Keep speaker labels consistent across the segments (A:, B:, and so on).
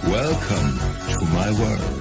A: Welcome to my world.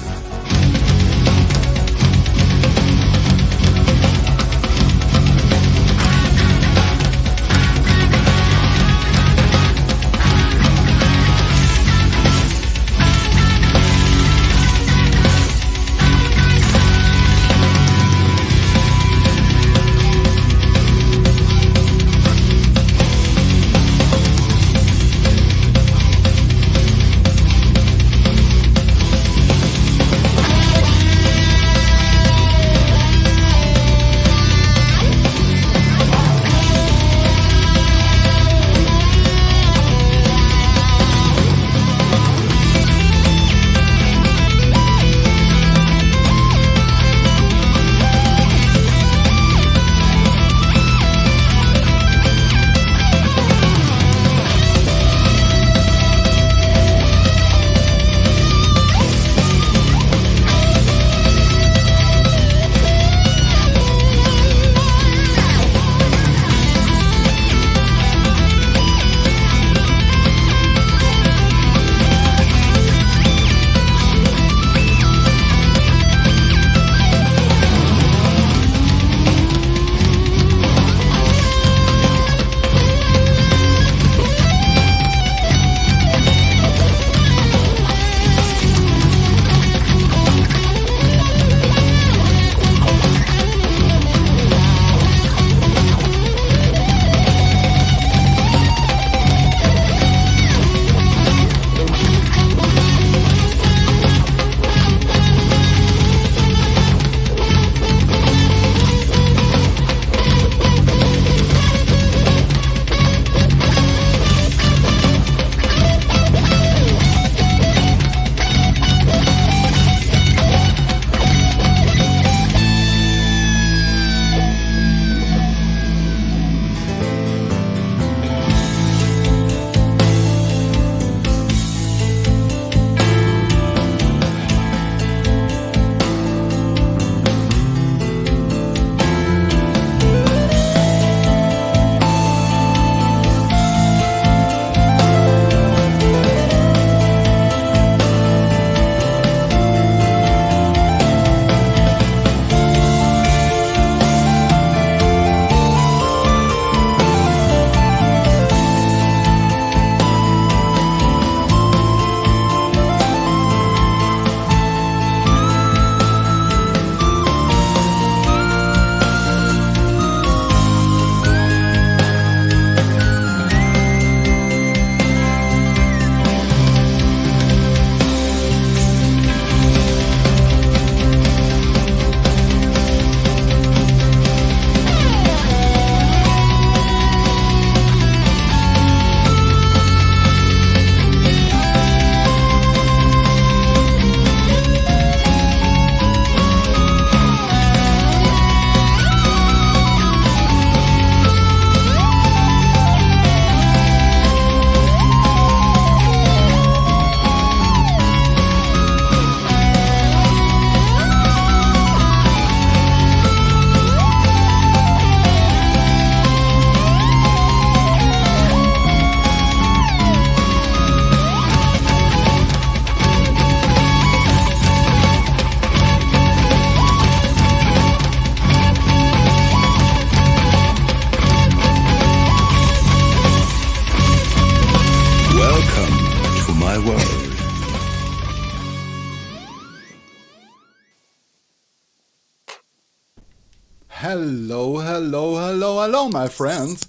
B: Hello, my friends.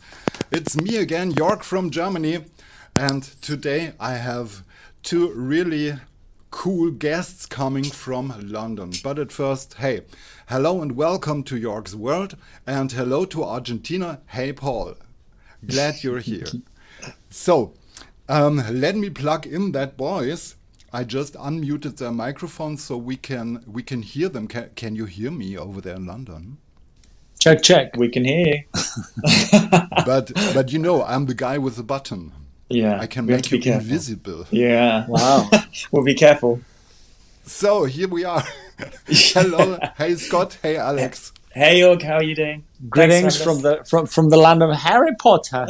B: It's me again, Jörg from Germany. And today I have two really cool guests coming from London. But at first, hey, hello and welcome to Jörg's World. And hello to Argentina. Hey, Paul. Glad you're here. So, let me plug in that voice. I just unmuted their microphones so we can hear them. Can you hear me over there in London?
C: Check, check. We can hear you.
B: but you know, I'm the guy with the button.
C: Yeah.
B: I can make you invisible.
C: Yeah.
D: Wow.
C: We'll be careful.
B: So here we are. Hello. Hey, Scott. Hey, Alex.
C: Hey, Jörg. How are you doing?
D: Greetings from the land of Harry Potter.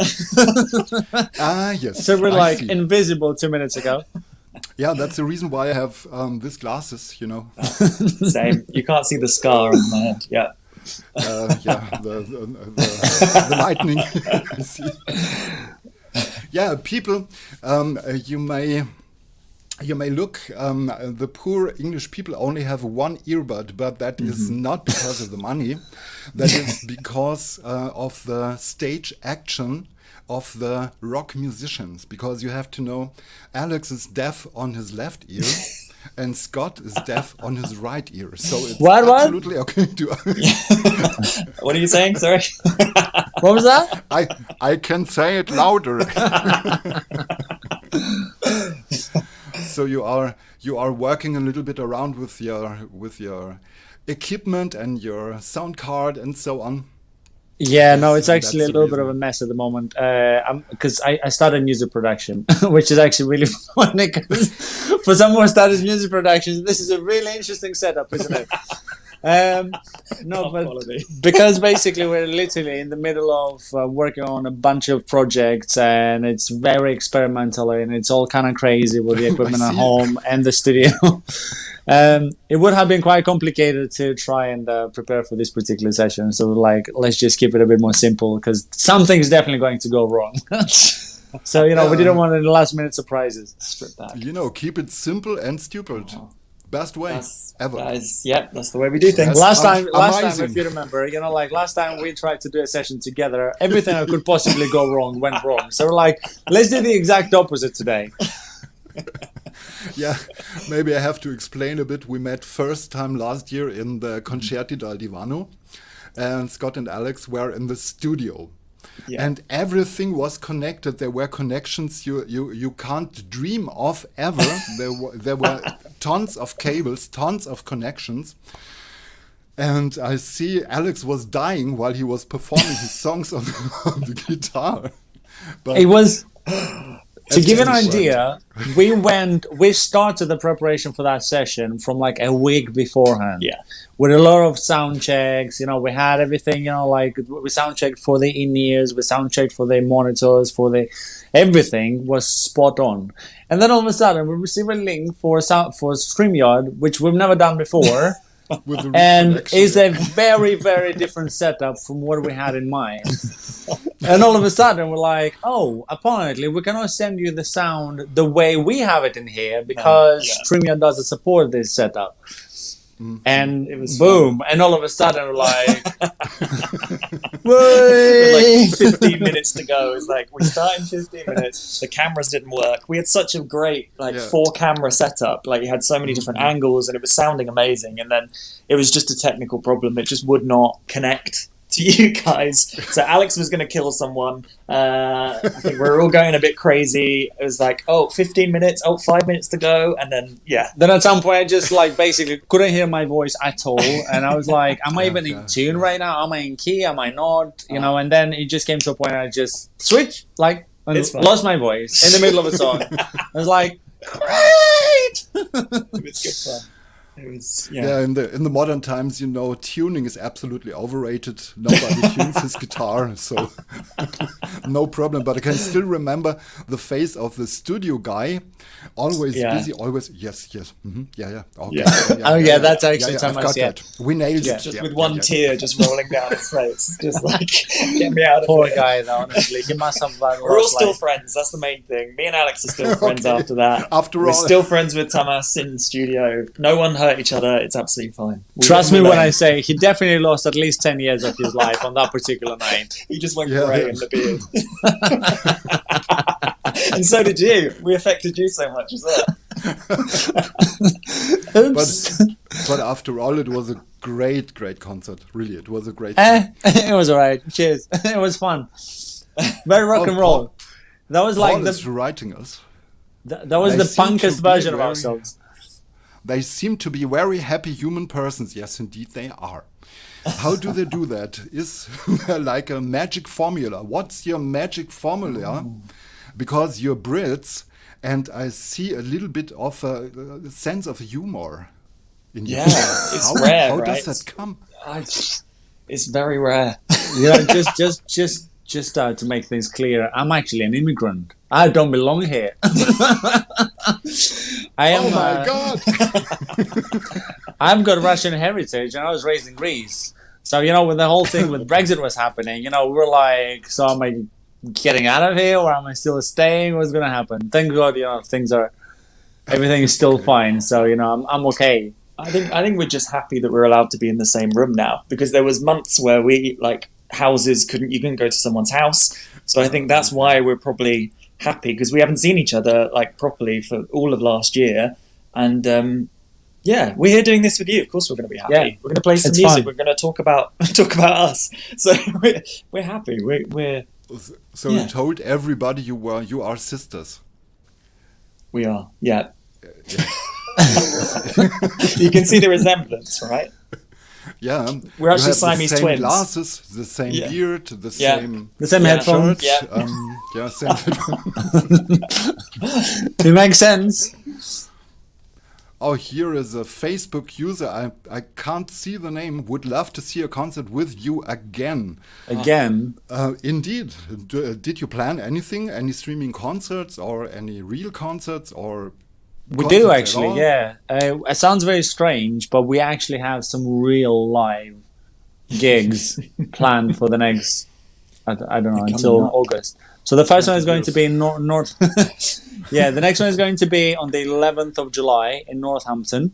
B: Ah, yes.
D: So we're like invisible 2 minutes ago.
B: Yeah, that's the reason why I have these glasses, you know.
C: Same. You can't see the scar on my head. Yeah.
B: Yeah, the lightning. I see. Yeah, people, you may look, the poor English people only have one earbud, but that is not because of the money. That is because of the stage action of the rock musicians. Because you have to know, Alex is deaf on his left ear. And Scott is deaf on his right ear, so it's absolutely okay to.
C: What are you saying? Sorry.
D: What was that?
B: I can say it louder. So you are working a little bit around with your equipment and your sound card and so on.
D: Yeah, no, it's actually a little bit of a mess at the moment. Because I started music production, which is actually really funny. Because for someone who started music production, this is a really interesting setup, isn't it? No, but because basically we're literally in the middle of working on a bunch of projects, and it's very experimental, and it's all kind of crazy with the equipment at home and the studio. It would have been quite complicated to try and prepare for this particular session. So let's just keep it a bit more simple, because something's definitely going to go wrong. So, we didn't want any last minute surprises.
C: Strip back.
B: Keep it simple and stupid. Best way ever.
C: That's the way we do things.
D: Last time, if you remember, last time we tried to do a session together, everything that could possibly go wrong went wrong. So we're like, let's do the exact opposite today.
B: Yeah, maybe I have to explain a bit. We met first time last year in the Concerti dal Divano, and Scott and Alex were in the studio. Yeah. And everything was connected. There were connections you can't dream of ever. There were tons of cables, tons of connections. And I see Alex was dying while he was performing his songs on the guitar. But
D: it was... To give you an idea, we started the preparation for that session from a week beforehand. Yeah. With a lot of sound checks, we had everything, we sound checked for the in-ears, we sound checked for the monitors, everything was spot on. And then all of a sudden we received a link for StreamYard, which we've never done before. And it's a very, very different setup from what we had in mind. And all of a sudden we're like, oh, apparently we cannot send you the sound the way we have it in here, because StreamYard doesn't support this setup. And it was boom, and all of a sudden we're like,
C: with 15 minutes to go. It's like, we start in 15 minutes. The cameras didn't work. We had such a great 4-camera setup. You had so many different angles, and it was sounding amazing. And then it was just a technical problem. It just would not connect to you guys. So Alex was going to kill someone. I think we were all going a bit crazy. It was 15 minutes, 5 minutes to go. And then,
D: Then at some point I just basically couldn't hear my voice at all. And I was like, am I even in tune right now? Am I in key? Am I not? And then it just came to a point I just switched, and lost my voice in the middle of a song. I was like, great!
C: It was good fun. It was,
B: in the modern times, tuning is absolutely overrated. Nobody tunes his guitar, so no problem. But I can still remember the face of the studio guy, always busy, always yes, okay,
D: that's actually Thomas.
B: We nailed it.
C: Just with one tear just rolling down his face, just get me out of
D: poor
C: here.
D: Guy, though. Honestly, he must have.
C: We're all still friends. That's the main thing. Me and Alex are still friends after that. We're still friends with Thomas in the studio. No one hurt each other. It's absolutely fine.
D: Trust me when I say he definitely lost at least 10 years of his life on that particular night.
C: He just went grey in the beard. And so did you. We affected you so much as well.
B: But after all, it was a great concert. Really, it was a great
D: it was alright. Cheers. It was fun. Very rock and roll. That was
B: Paul is writing us.
D: That was the punkest version of ourselves.
B: They seem to be very happy human persons. Yes, indeed they are. How do they do that? Is there a magic formula? What's your magic formula? Because you're Brits, and I see a little bit of a sense of humor in you.
C: It's rare,
B: How
C: right?
B: does that come?
C: It's very rare.
D: Just to make things clear, I'm actually an immigrant. I don't belong here. I am.
B: Oh my God!
D: I've got Russian heritage, and I was raised in Greece. So when the whole thing with Brexit was happening, we were like, so am I getting out of here, or am I still staying? What's gonna happen? Thank God, everything is still fine. So I'm okay.
C: I think we're just happy that we're allowed to be in the same room now, because there was months where we houses you couldn't go to someone's house. So I think that's why we're probably happy, because we haven't seen each other properly for all of last year, and we're here doing this with you. Of course, we're going to be happy.
D: Yeah,
C: we're going to play some
D: it's
C: music.
D: fun.
C: We're going to talk about us. So we're happy. We're
B: So you told everybody you are sisters.
C: We are. Yeah. You can see the resemblance, right?
B: Yeah,
C: we're actually
B: you have
C: Siamese
B: the same
C: twins.
B: Glasses, the same beard, the same
D: headphones.
B: Shirt, same headphones.
D: It makes sense.
B: Oh, here is a Facebook user. I can't see the name. Would love to see a concert with you again.
D: Again?
B: Indeed. Did you plan anything? Any streaming concerts or any real concerts or?
D: We do actually, yeah. It sounds very strange, but we actually have some real live gigs planned for the next, I don't know, until August. So the first one is going to be in North. Yeah, the next one is going to be on the 11th of July in Northampton,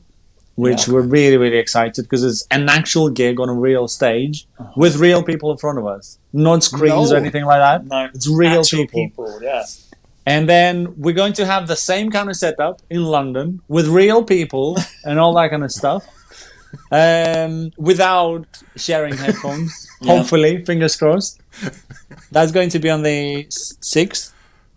D: which we're really, really excited, because it's an actual gig on a real stage with real people in front of us. Not screens or anything like that.
C: No,
D: it's real
C: people. Yeah.
D: And then we're going to have the same kind of setup in London with real people and all that kind of stuff, without sharing headphones. Hopefully, fingers crossed. That's going to be on the 6th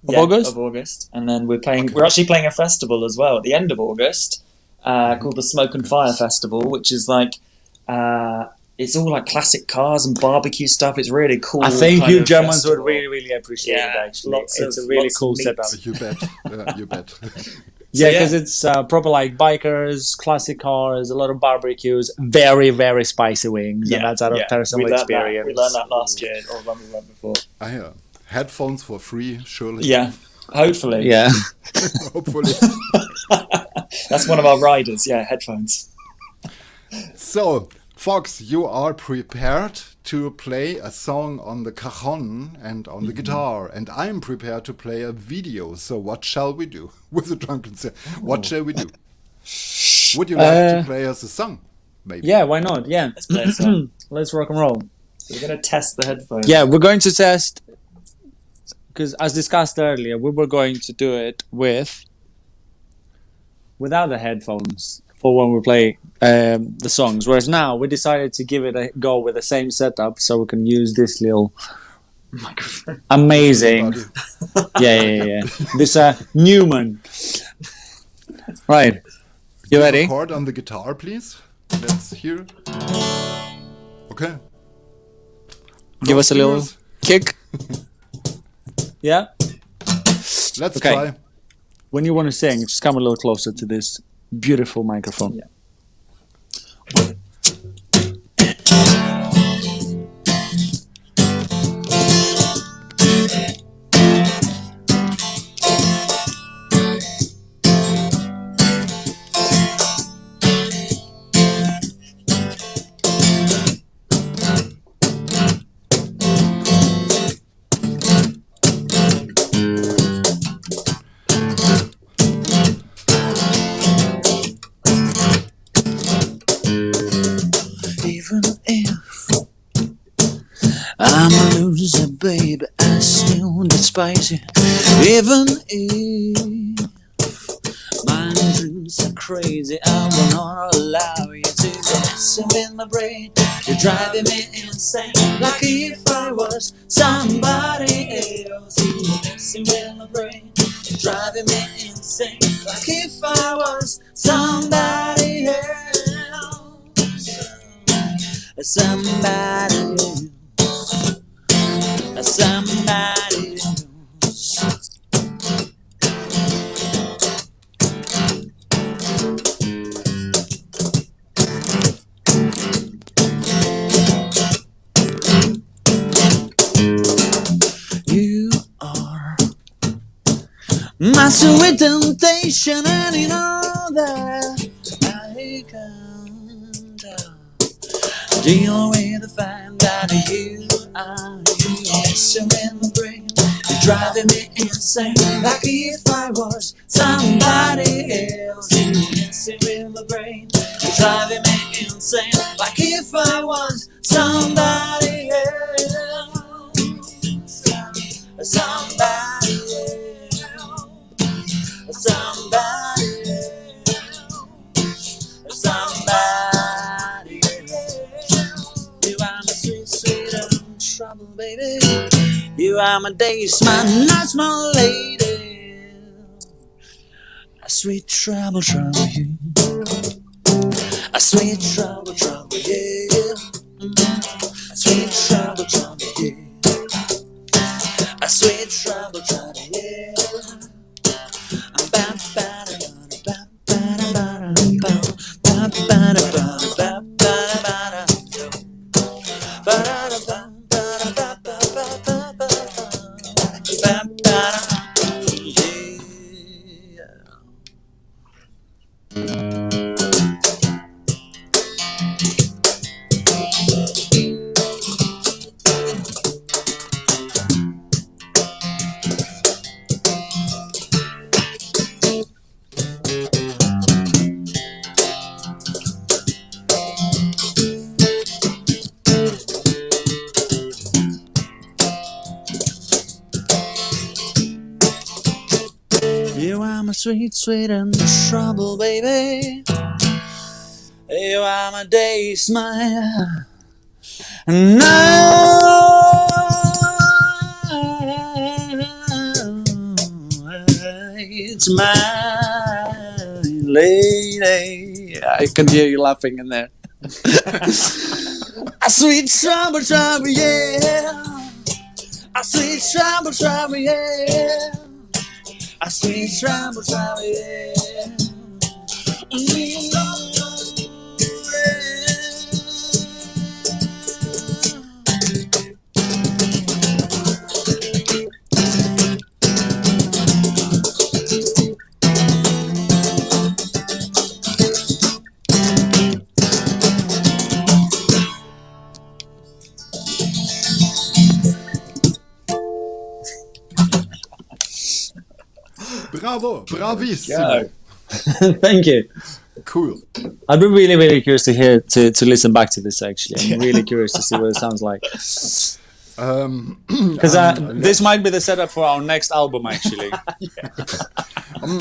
D: of August.
C: Of August, and then we're actually playing a festival as well at the end of August, called the Smoke and Fire Festival, which is it's all classic cars and barbecue stuff. It's really cool.
D: I think you Germans would really, really appreciate it, actually. It's a really cool setup.
B: You bet. You bet.
D: Yeah, because it's proper bikers, classic cars, a lot of barbecues, very, very spicy wings. And that's out of personal experience.
C: We learned that last year, or when we went before.
B: Headphones for free, surely.
C: Yeah, hopefully.
D: Yeah.
B: Hopefully.
C: That's one of our riders, headphones.
B: So, Fox, you are prepared to play a song on the cajon and on the guitar, and I'm prepared to play a video. So what shall we do with the drunken sailor? What shall we do? Would you like to play us a song? Maybe.
D: Yeah, why not? Yeah.
C: Let's play a song.
D: Let's rock and roll.
C: So we're going to test the headphones.
D: Yeah, we're going to test, because as discussed earlier, we were going to do it without the headphones for when we play the songs, whereas now we decided to give it a go with the same setup, so we can use this little
C: microphone.
D: Amazing. Yeah. This Newman. Right. You ready?
B: Record on the guitar, please. Let's hear. Okay.
D: Give us a little kick. Yeah.
B: Let's try.
D: When you want to sing, just come a little closer to this beautiful microphone.
C: Yeah.
D: Baby, I still despise you. Even if my dreams are crazy, I will not allow you to go messing with my brain. You're driving me insane, like if I was somebody else. You're messing with my brain. You're driving me insane, like if I was somebody else. Somebody else. Somebody else. You are my my sweet temptation, and you know that I can't deal with the fact that you are messing with my brain. You're driving me insane, like if I was somebody else. You're messing with my brain. You're driving me insane, like if I was somebody else. Somebody else. Somebody else. Somebody else. You are my sweet, sweet and trouble, baby. You are my days, my nights, my lady. A sweet trouble, trouble, you. A sweet trouble, trouble, yeah. A sweet trouble, trouble, yeah. A sweet trouble, trouble, yeah. You are my sweet, sweet and trouble, baby. You are my days, my nights, my lady. I can hear you laughing in there. A sweet trouble, trouble, yeah. A sweet trouble, trouble, yeah. A sweet trouble, trouble, yeah.
B: Bravo, bravissimo.
D: Thank you.
B: Cool.
D: I'd be really, really curious to hear to listen back to this. Actually, I'm really curious to see what it sounds like. Because this might be the setup for our next album. Actually,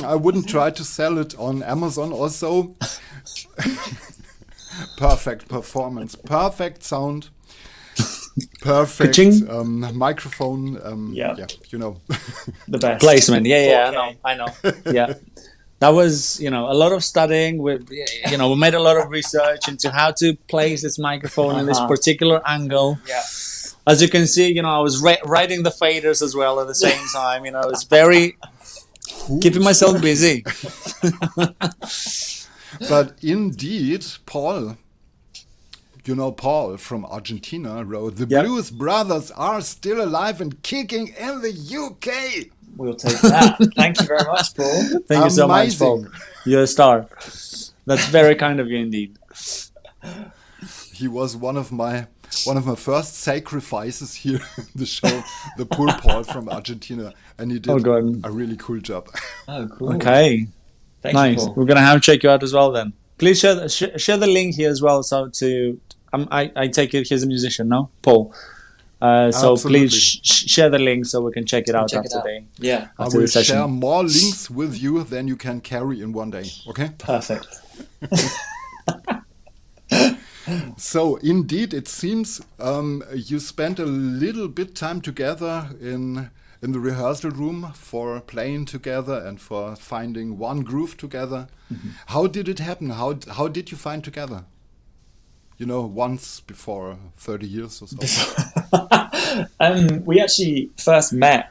B: I wouldn't try to sell it on Amazon. Also, perfect performance, perfect sound. Perfect microphone. Yeah, you know,
C: the best
D: placement. Yeah, I know. Yeah, that was a lot of studying. We made a lot of research into how to place this microphone in this particular angle.
C: Yeah,
D: as you can see, I was writing the faders as well at the same time. I was very keeping myself busy.
B: But indeed, Paul. Paul from Argentina wrote, "The Blues Brothers are still alive and kicking in the UK."
C: We'll take that. Thank you very much, Paul.
D: Thank you so much, Paul. You're a star. That's very kind of you indeed.
B: He was one of my first sacrifices here in the show, the poor Paul from Argentina, and he did a really cool job.
C: Oh, cool.
D: Okay.
C: Thank
D: nice.
C: You, Paul.
D: We're going to have to check you out as well then. Please share the link here as well. So I take it he's a musician, no? Paul. So please share the link so we can check it out after the
C: Yeah.
B: I will share more links with you than you can carry in one day. Okay?
C: Perfect.
B: So indeed, it seems you spent a little bit time together in the rehearsal room for playing together and for finding one groove together. Mm-hmm. How did it happen? How did you find together? Once before 30 years or so.
C: We actually first met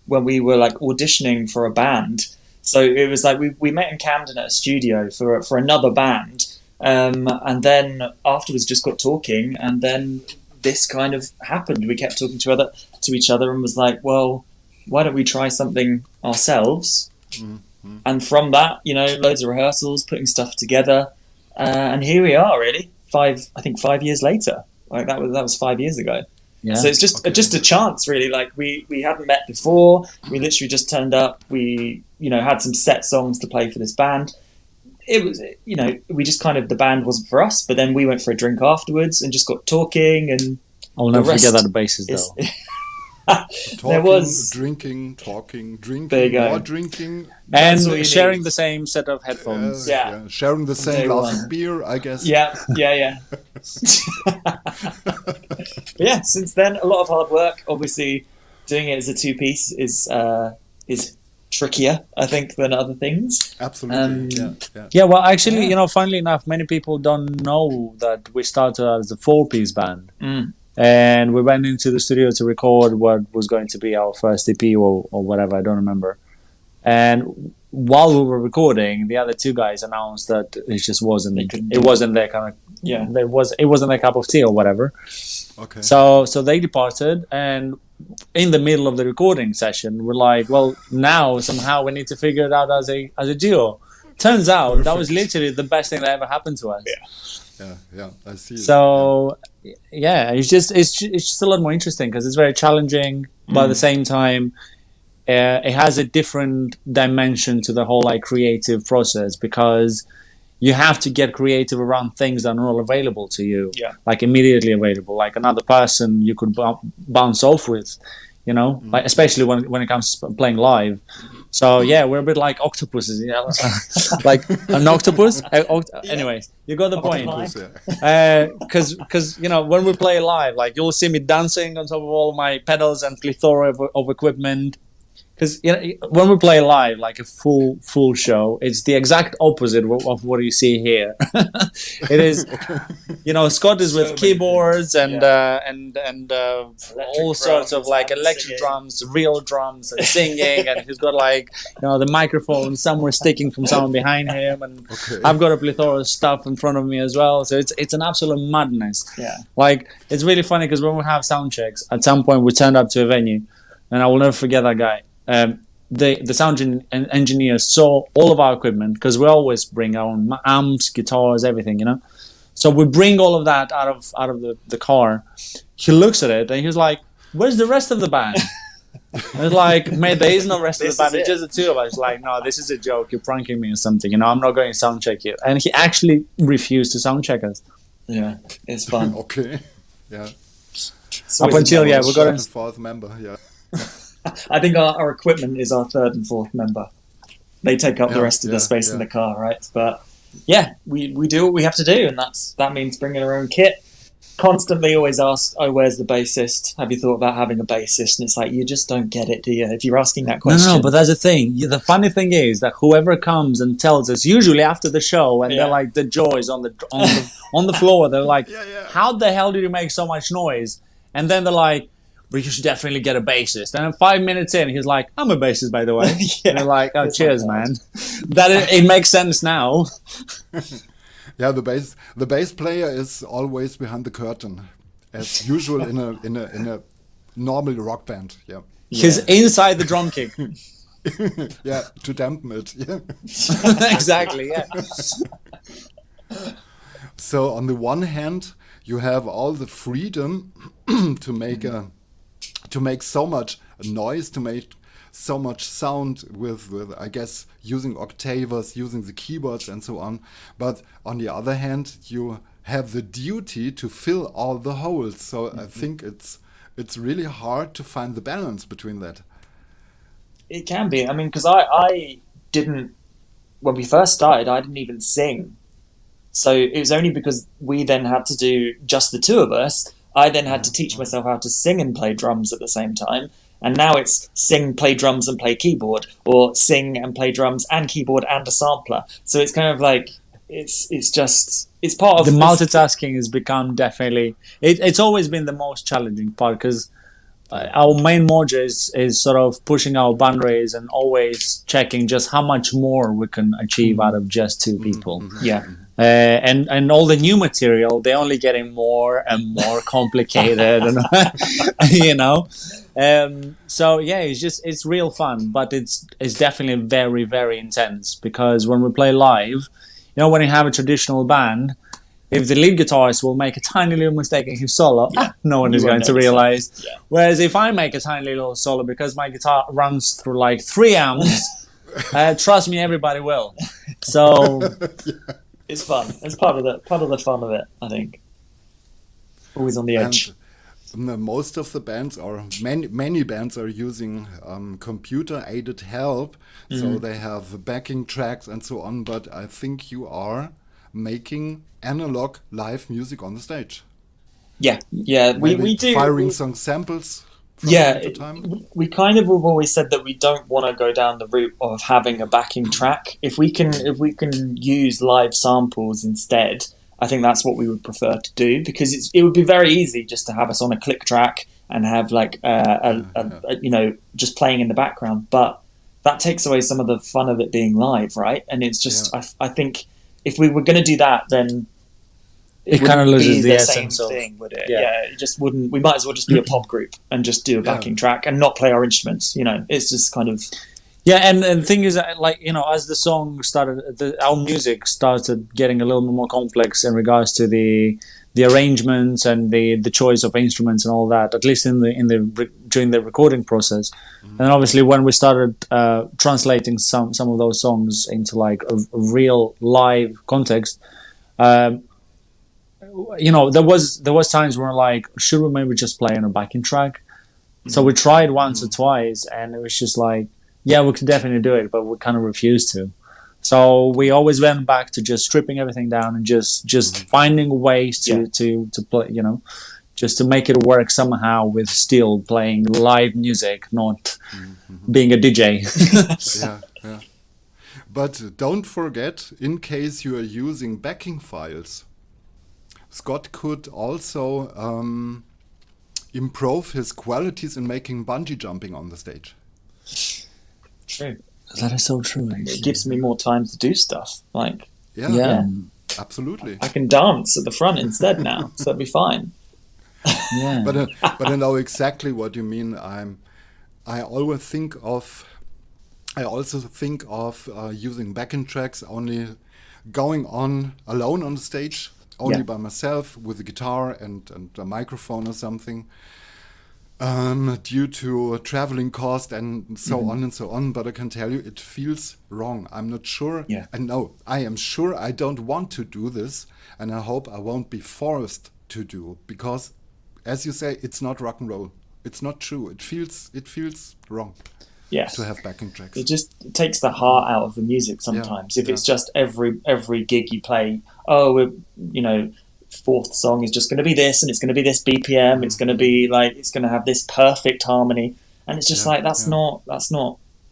C: when we were auditioning for a band. So it was we met in Camden at a studio for another band. And then afterwards just got talking, and then this kind of happened. We kept talking to each other and was like, well, why don't we try something ourselves? And from that, loads of rehearsals, putting stuff together, and here we are. Really, 5 years later. Like that was 5 years ago. Yeah. So it's just a chance, really. Like we hadn't met before. We literally just turned up. We had some set songs to play for this band. It was we just the band wasn't for us. But then we went for a drink afterwards and just got talking. And
D: I'll never forget that basis though.
B: There was drinking, talking, more drinking,
D: and sharing the same set of headphones.
B: Sharing the same glass of beer, I guess.
C: Yeah. Yeah. Since then, a lot of hard work. Obviously, doing it as a 2-piece is trickier, I think, than other things.
B: Absolutely.
D: Yeah. Well, actually, funnily enough, many people don't know that we started as a 4-piece band. And we went into the studio to record what was going to be our first EP or whatever, I don't remember. And while we were recording, the other 2 guys announced that it just wasn't their kind of it wasn't their cup of tea or whatever.
B: Okay.
D: So they departed, and in the middle of the recording session, we're like, well, now somehow we need to figure it out as a duo. Turns out that was literally the best thing that ever happened to us.
B: Yeah, I see.
D: So, it's just a lot more interesting because it's very challenging, but at the same time, it has a different dimension to the whole creative process because you have to get creative around things that are not available to you, immediately available, like another person you could bounce off with, like especially when it comes to playing live. So we're a bit like octopuses, like an octopus. Anyways, you got the point. Because when we play live, like you'll see me dancing on top of all my pedals and plethora of equipment. Because when we play live, like a full show, it's the exact opposite of what you see here. It is, Scott is with keyboards and all sorts of electric drums, real drums, and singing, and he's got the microphone somewhere sticking from someone behind him, and I've got a plethora of stuff in front of me as well. So it's an absolute madness.
C: Yeah,
D: it's really funny because when we have sound checks, at some point we turned up to a venue, and I will never forget that guy. The sound engineer saw all of our equipment because we always bring our own amps, guitars, everything, So we bring all of that out of the car. He looks at it and he's like, "Where's the rest of the band?" I was like, "Mate, there is no rest of the band. It's just the 2 of us." Like, "No, this is a joke. You're pranking me or something. I'm not going to sound check you." And he actually refused to sound check us.
C: Yeah, it's fun.
B: Okay. Yeah.
D: Up until we got a
B: 4th member. Yeah.
C: I think our equipment is our 3rd and 4th member. They take up the rest of the space in the car, right? But we do what we have to do, and that means bringing our own kit. Constantly always ask, "Oh, where's the bassist? Have you thought about having a bassist?" And it's like, you just don't get it, do you? If you're asking that question.
D: No, but that's the thing. The funny thing is that whoever comes and tells us, usually after the show, and they're like, the joys on the floor, they're like, "How the hell did you make so much noise?" And then they're like, "But you should definitely get a bassist." And then 5 minutes in, he's like, "I'm a bassist, by the way." And they're like, "Oh, cheers, man." It makes sense now.
B: Yeah, the bass player is always behind the curtain, as usual in a normal rock band. Yeah,
D: he's inside the drum kick.
B: Yeah, to dampen it. Yeah,
D: exactly. Yeah.
B: So on the one hand, you have all the freedom to make so much noise, to make so much sound with I guess using octavers, using the keyboards and so on. But on the other hand, you have the duty to fill all the holes. So I think it's really hard to find the balance between that.
C: It can be. I mean, because I didn't, when we first started, I didn't even sing. So it was only because we then had to do just the 2 of us. I then had to teach myself how to sing and play drums at the same time. And now it's sing, play drums and play keyboard, or sing and play drums and keyboard and a sampler. So it's kind of like, it's part of
D: the multitasking has become definitely, it's always been the most challenging part because our main mojo is sort of pushing our boundaries and always checking just how much more we can achieve out of just 2 people.
C: Yeah.
D: And all the new material, they're only getting more and more complicated, and So yeah, it's real fun, but it's definitely very, very intense, because when we play live, when you have a traditional band, if the lead guitarist will make a tiny little mistake in his solo, no one is going to realize.
C: Yeah.
D: Whereas if I make a tiny little solo because my guitar runs through like 3 amps, trust me, everybody will. So
C: it's fun. It's part of the fun of it, I think. Always on the edge.
B: And most of the bands, or many bands, are using computer-aided help, so they have backing tracks and so on. But I think you are making analog live music on the stage.
C: Yeah. We do.
B: Firing some samples from time to time.
C: We kind of have always said that we don't want to go down the route of having a backing track. If we can use live samples instead, I think that's what we would prefer to do, because it would be very easy just to have us on a click track and have like just playing in the background. But that takes away some of the fun of it being live, right? And it's just I think if we were going to do that, then
D: it kind of loses the
C: same
D: essence of
C: thing, would it? Yeah, it just wouldn't. We might as well just be a pop group and just do a backing track and not play our instruments. It's just kind of.
D: Yeah, and the thing is, like, as the song started, our music started getting a little bit more complex in regards to the arrangements and the choice of instruments and all that. At least during the recording process, and obviously when we started translating some of those songs into like a real live context, there was times where like, should we maybe just play on a backing track? So we tried once or twice, and it was just like. Yeah, we could definitely do it, but we kind of refused to. So we always went back to just stripping everything down and just finding ways to play, just to make it work somehow with still playing live music, not being a DJ.
B: Yeah. But don't forget, in case you are using backing files, Scott could also improve his qualities in making bungee jumping on the stage.
C: True.
D: That is so true. Actually.
C: It gives me more time to do stuff. Like,
B: yeah. Absolutely.
C: I can dance at the front instead now, so it'll be fine.
D: Yeah.
B: But I know exactly what you mean. I also think of using backing tracks only going on alone on the stage, only by myself with a guitar and a microphone or something. Due to traveling cost and so on and so on, but I can tell you it feels wrong. I'm not sure.
C: Yeah.
B: And no, I am sure I don't want to do this, and I hope I won't be forced to do, because, as you say, it's not rock and roll. It's not true. It feels wrong.
C: Yes.
B: To have backing tracks.
C: It just takes the heart out of the music sometimes. If it's just every gig you play, fourth song is just going to be this, and it's going to be this BPM. It's going to be like, it's going to have this perfect harmony, and it's just that's not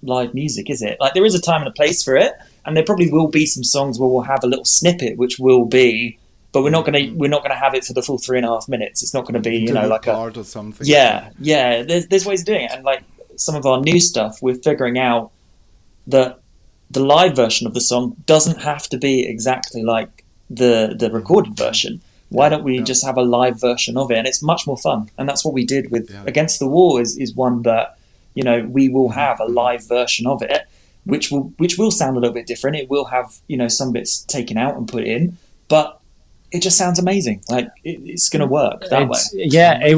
C: live music, is it? Like, there is a time and a place for it, and there probably will be some songs where we'll have a little snippet, which will be, but we're not going to have it for the full 3.5 minutes. It's not going to be like a
B: part or something.
C: Yeah. There's ways of doing it, and like some of our new stuff, we're figuring out that the live version of the song doesn't have to be exactly like the recorded version. Why don't we just have a live version of it? And it's much more fun. And that's what we did with Against the Wall is one that, we will have a live version of it, which will sound a little bit different. It will have, some bits taken out and put in, but it just sounds amazing. Like, it's going to work that way.
D: Yeah.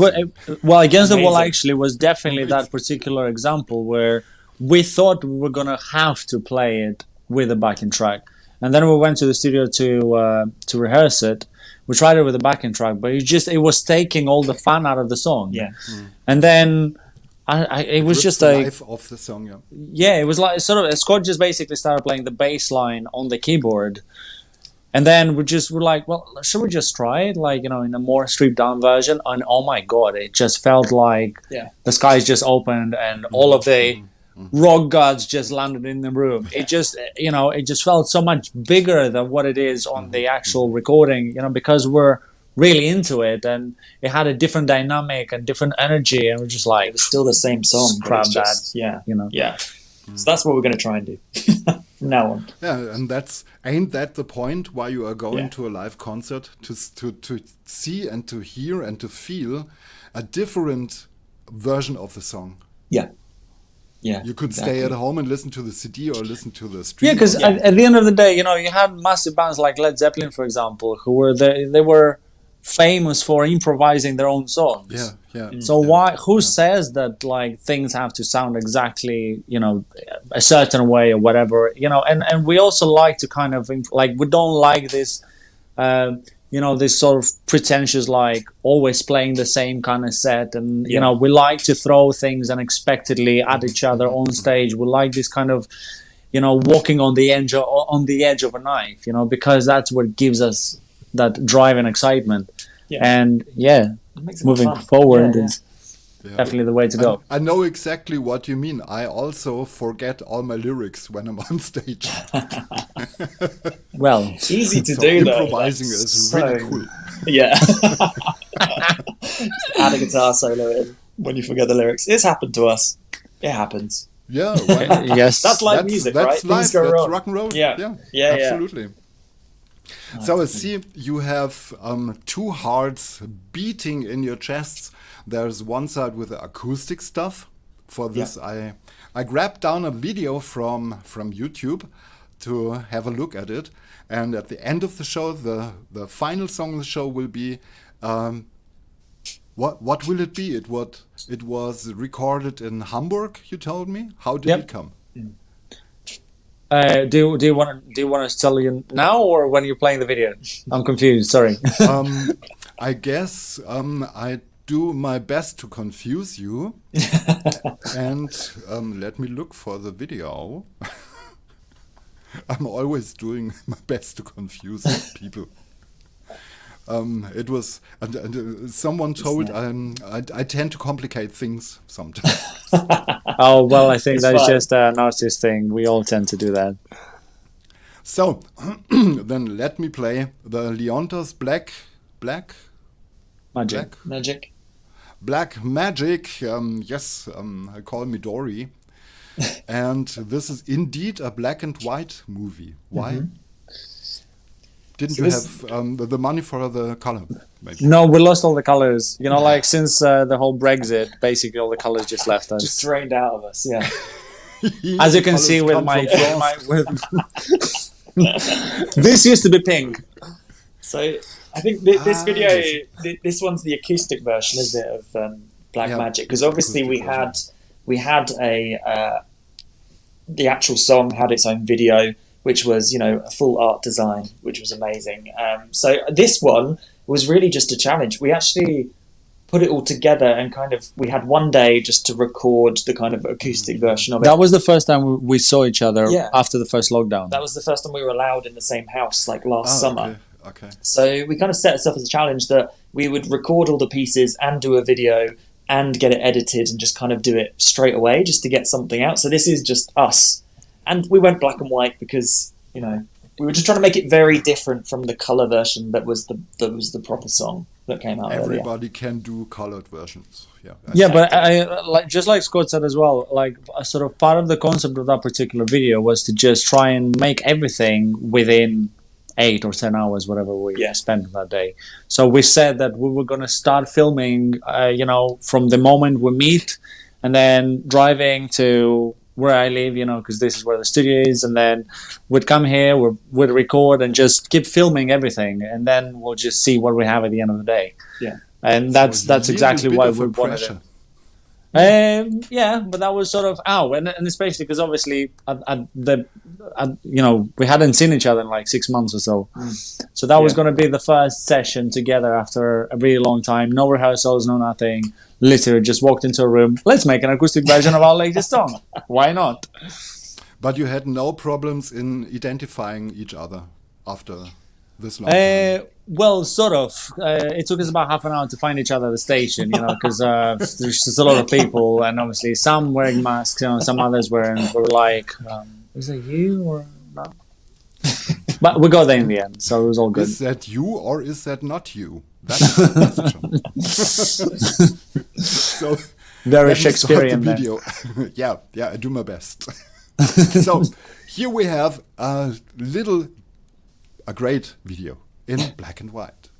D: Well, Against the Wall actually was definitely that particular example where we thought we were going to have to play it with a backing track. And then we went to the studio to rehearse it. We tried it with a backing track, but it was taking all the fun out of the song.
C: Yeah.
D: And then it was just like
B: life of the song.
D: Yeah, it was like sort of Scott just basically started playing the bass line on the keyboard, and then we're like, well, should we just try it, like, in a more stripped down version? And oh my god, it just felt like the skies just opened and all of the rock gods just landed in the room. It just, it just felt so much bigger than what it is on the actual recording, because we're really into it, and it had a different dynamic and different energy, and we're just like,
C: it was still the same song.
D: Crap that.
C: Yeah. So that's what we're going to try and do from now on.
B: Yeah, and ain't that the point why you are going to a live concert, to see and to hear and to feel a different version of the song.
C: Yeah. Yeah.
B: You could
C: exactly.
B: stay at home and listen to the CD or listen to the stream.
D: Yeah, because at the end of the day, you know, you had massive bands like Led Zeppelin, for example, who were they were famous for improvising their own songs.
B: Yeah, yeah.
D: So who says that like things have to sound exactly, you know, a certain way or whatever, you know? And we also like to kind of like, we don't like this, you know, this sort of pretentious, like always playing the same kind of set. And, you know, we like to throw things unexpectedly at each other on stage. We like this kind of, you know, walking on the edge of a knife, you know, because that's what gives us that drive and excitement. Yeah. And moving forward is definitely the way to go.
B: I know exactly what you mean. I also forget all my lyrics when I'm on stage.
D: Well,
C: it's easy to do though.
B: Improvising is really cool.
C: Yeah. Add a guitar solo in when you forget the lyrics. It's happened to us. It happens.
B: Yeah.
D: Yes.
C: That's live music, right?
B: That's live. That's rock and roll.
C: Yeah.
B: Absolutely. So I see you have two hearts beating in your chests. There's one side with the acoustic stuff. For this, I grabbed down a video from YouTube to have a look at it. And at the end of the show, the final song of the show will be what will it be? It was recorded in Hamburg. You told me. How did it come?
D: Do you want to tell you now or when you're playing the video? I'm confused. Sorry.
B: I guess I do my best to confuse you, and let me look for the video. I'm always doing my best to confuse people. It was someone told I tend to complicate things sometimes.
D: Oh well, I think that's just an artist thing. We all tend to do that.
B: So then let me play the Leontas Black Magic. Yes, call me Dory. And this is indeed a black and white movie. Why? Mm-hmm. Didn't you have the money for the color? Maybe?
D: No, we lost all the colors. You know, like since the whole Brexit, basically all the colors just left us.
C: Just drained out of us, yeah.
D: As you can see with my this used to be pink.
C: So I think this video, this one's the acoustic version, isn't it, of Black Magic? Because obviously we had the actual song had its own video, which was, you know, a full art design, which was amazing. So this one was really just a challenge. We actually put it all together and we had one day just to record the kind of acoustic version of it.
D: That was the first time we saw each other after the first lockdown.
C: That was the first time we were allowed in the same house, like last summer.
B: Okay.
C: So we kind of set ourselves as a challenge that we would record all the pieces and do a video and get it edited and just kind of do it straight away just to get something out. So this is just us. And we went black and white because, you know, we were just trying to make it very different from the color version that was the proper song that came out.
B: Everybody can do colored versions.
D: Yeah, but I just like Scott said as well, like a sort of part of the concept of that particular video was to just try and make everything within 8 or 10 hours, whatever we spent that day. So we said that we were going to start filming, you know, from the moment we meet and then driving to where I live, you know, because this is where the studio is. And then we'd come here, we'd record and just keep filming everything. And then we'll just see what we have at the end of the day.
C: Yeah.
D: And that's exactly why we wanted it. Yeah, but that was sort of and especially because obviously you know, we hadn't seen each other in like 6 months or so. So that was going to be the first session together after a really long time. No rehearsals, no nothing. Literally just walked into a room. Let's make an acoustic version of our latest song. Why not?
B: But you had no problems in identifying each other after this long time?
D: Well, sort of. It took us about half an hour to find each other at the station, you know, because there's just a lot of people, and obviously some wearing masks, you know, some others were like, is that you or not? But we got there in the end, so it was all good.
B: Is that you or is that not you? That's the question. So
D: very Shakespearean
B: video. yeah, I do my best. So here we have a great video in black and white.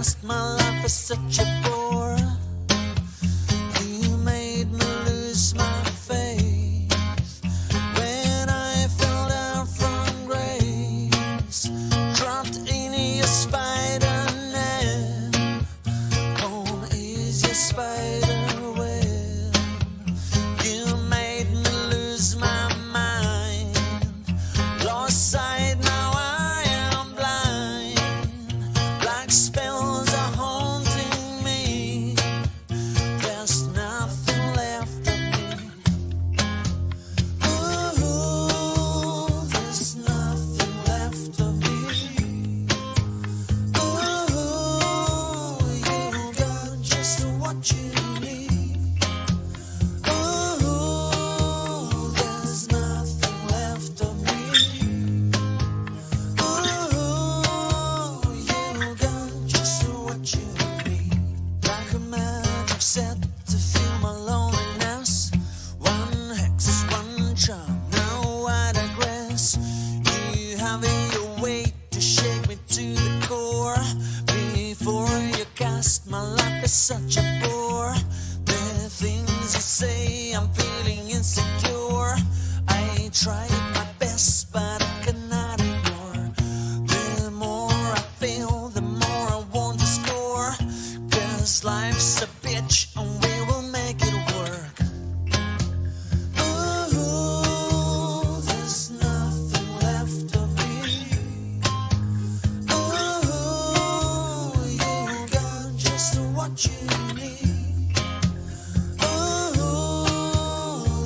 E: cast my life as such a bore. You made me lose my faith when I fell down from grace, dropped in your spider net on easy spider web. You made me lose my mind, lost sight, now I am blind. Black spells are haunting me, there's nothing left of me. Ooh, there's nothing left of me. Ooh, you got just what you need. Ooh, there's nothing left of me. Ooh, you got just what you need. Like a magic set to feel my loneliness. One hex, one charm, now I digress. You have your way to shake me to the core. Before you cast my life as such a bore. The things you say, I'm feeling insecure. I tried my best, but I cannot ignore. The more I feel, the more I want to score. 'Cause life's a bitch and we will make it work. Ooh, there's nothing left of me. Ooh, you got just what you need. Ooh,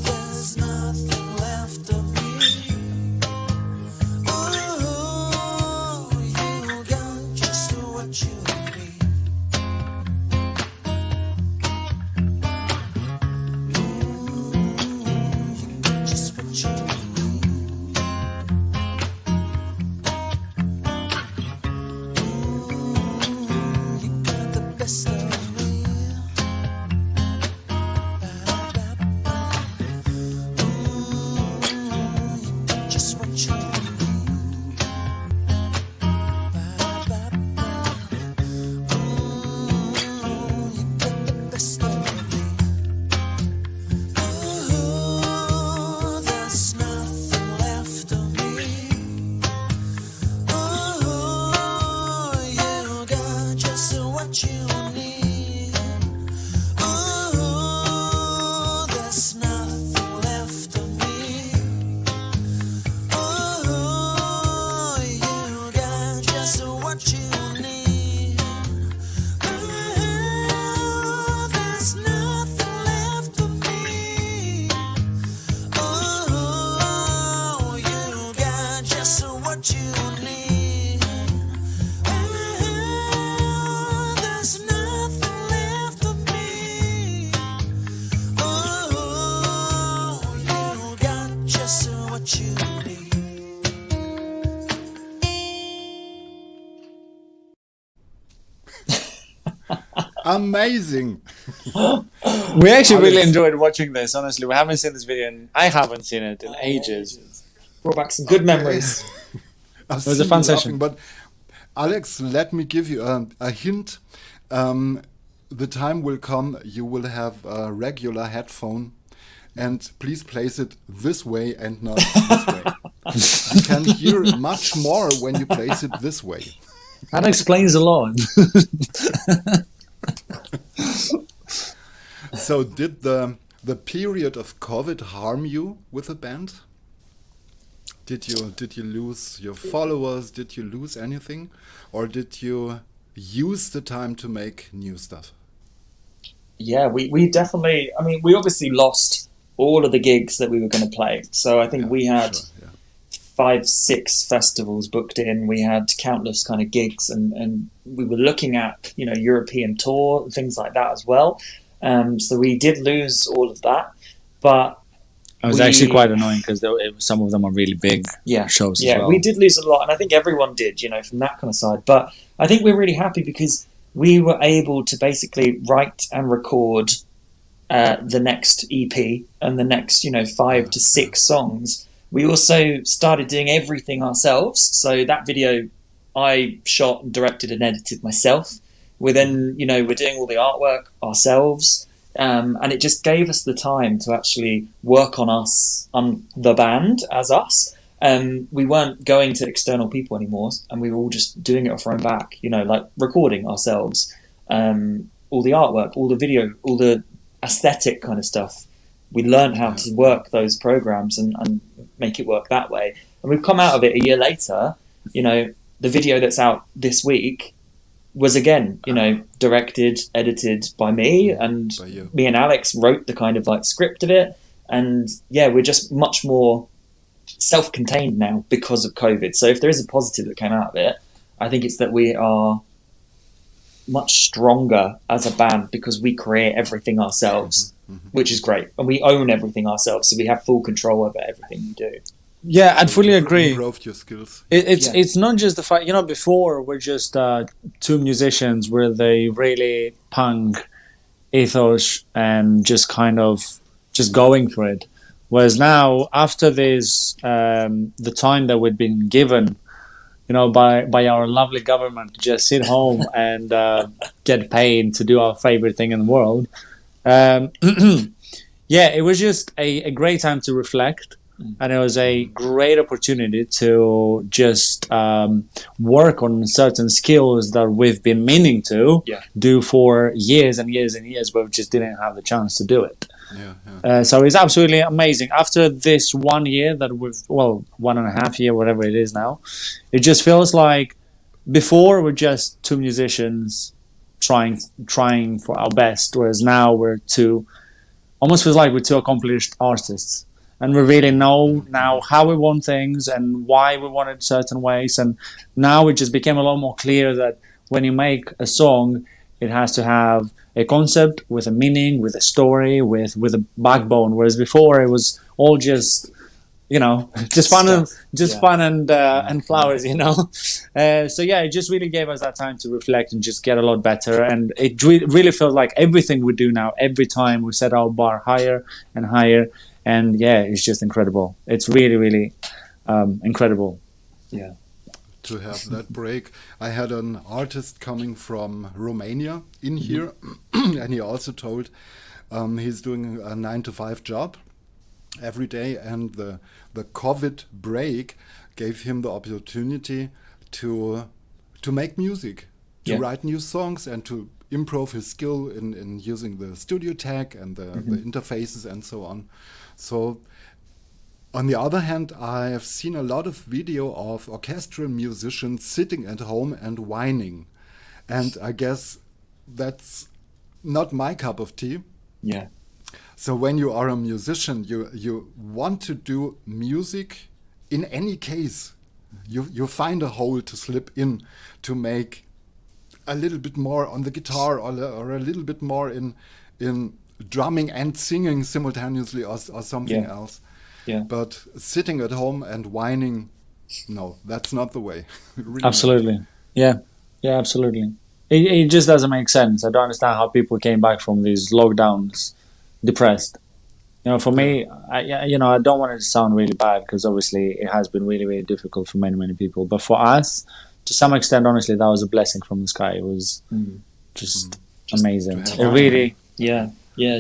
E: there's nothing left of me. Ooh, you got just what you need. You got just what you need. You got the best of me. You got just what you need. You got the best of me. Ooh, there's nothing left of me. Ooh, you got just what you need. Ooh, there's nothing left of me. Ooh, you got just what you need. Ooh, there's nothing left of me. Ooh, you got just what you need. Ooh, there's nothing left of me. Ooh, you got just what you need.
B: Amazing.
D: We actually really
B: Alex.
D: enjoyed watching this. Honestly, we haven't seen this video, and I haven't seen it in ages.
C: Brought back some good memories.
B: I've
D: was a
B: seen
D: fun
B: you
D: session.
B: But Alex, let me give you a hint. The time will come, you will have a regular headphone, and please place it this way and not this way. You can hear much more when you place it this way.
D: That explains a lot.
B: So did the period of COVID harm you with the band? Did you lose your followers? Did you lose anything? Or did you use the time to make new stuff?
C: Yeah, we definitely, I mean, we obviously lost all of the gigs that we were going to play. So I think we had
B: Sure, yeah.
C: 5-6 festivals booked in. We had countless kind of gigs, and we were looking at, you know, European tour and things like that as well. So we did lose all of that, but
D: It was actually quite annoying because some of them are really big shows as well.
C: We did lose a lot, and I think everyone did, you know, from that kind of side. But I think we're really happy because we were able to basically write and record the next EP and the next, 5 to 6 songs. We also started doing everything ourselves. So that video I shot and directed and edited myself. we're then, we're doing all the artwork ourselves. And it just gave us the time to actually work on us, on the band as us. We weren't going to external people anymore, and we were all just doing it off our own back, like recording ourselves, all the artwork, all the video, all the aesthetic kind of stuff. We learned how to work those programs and make it work that way. And we've come out of it a year later. The video that's out this week was again, directed, edited by me, and me and Alex wrote the kind of like script of it. And yeah, we're just much more self-contained now because of COVID. So if there is a positive that came out of it, I think it's that we are much stronger as a band because we create everything ourselves, which is great. And we own everything ourselves. So we have full control over everything we do.
D: Yeah, I'd fully agree.
B: Improved your skills.
D: It's not just the fact, before we're just two musicians with a really punk ethos and just kind of just going for it. Whereas now, after this, the time that we've been given, by our lovely government to just sit home and get paid to do our favorite thing in the world, it was just a great time to reflect. And it was a great opportunity to just work on certain skills that we've been meaning to do for years and years and years, but we just didn't have the chance to do it. So it's absolutely amazing. After this 1 year that 1.5 year, whatever it is now, it just feels like before we're just two musicians trying for our best, whereas now almost feels like we're two accomplished artists. And we really know now how we want things and why we want it certain ways. And now it just became a lot more clear that when you make a song, it has to have a concept with a meaning, with a story, with a backbone. Whereas before it was all just, just fun and flowers, So yeah, it just really gave us that time to reflect and just get a lot better. And it really feels like everything we do now, every time we set our bar higher and higher. And yeah, it's just incredible. It's really, really incredible. Yeah.
B: To have that break. I had an artist coming from Romania in here, and he also told he's doing a 9-to-5 job every day, and the COVID break gave him the opportunity to make music, to write new songs, and to improve his skill in using the studio tech and the interfaces and so on. So, on the other hand, I have seen a lot of video of orchestral musicians sitting at home and whining. And I guess that's not my cup of tea.
C: Yeah.
B: So when you are a musician, you want to do music in any case. You find a hole to slip in to make a little bit more on the guitar or a little bit more in drumming and singing simultaneously or something else.
C: Yeah.
B: But sitting at home and whining, no, that's not the way. Really
D: absolutely.
B: not.
D: Yeah, absolutely. It just doesn't make sense. I don't understand how people came back from these lockdowns depressed. For me, I don't want it to sound really bad because obviously it has been really, really difficult for many, many people. But for us, to some extent, honestly, that was a blessing from the sky. It was just amazing. It really...
C: Yeah,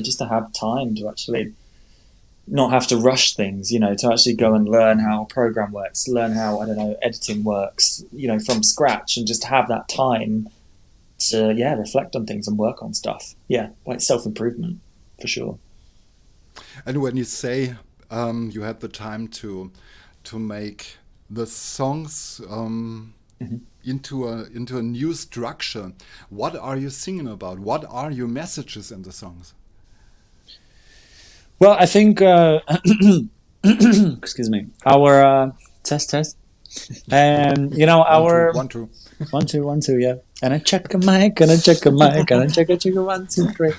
C: just to have time to actually not have to rush things, to actually go and learn how a program works, learn how, editing works, from scratch, and just have that time to, reflect on things and work on stuff. Yeah, like self-improvement, for sure.
B: And when you say you had the time to make the songs into a new structure, what are you singing about? What are your messages in the songs?
D: Well, I think, excuse me, our test, and our
B: 1 2
D: 1 2, yeah. And I check a mic, and I check a mic, and I check a 1 2 3.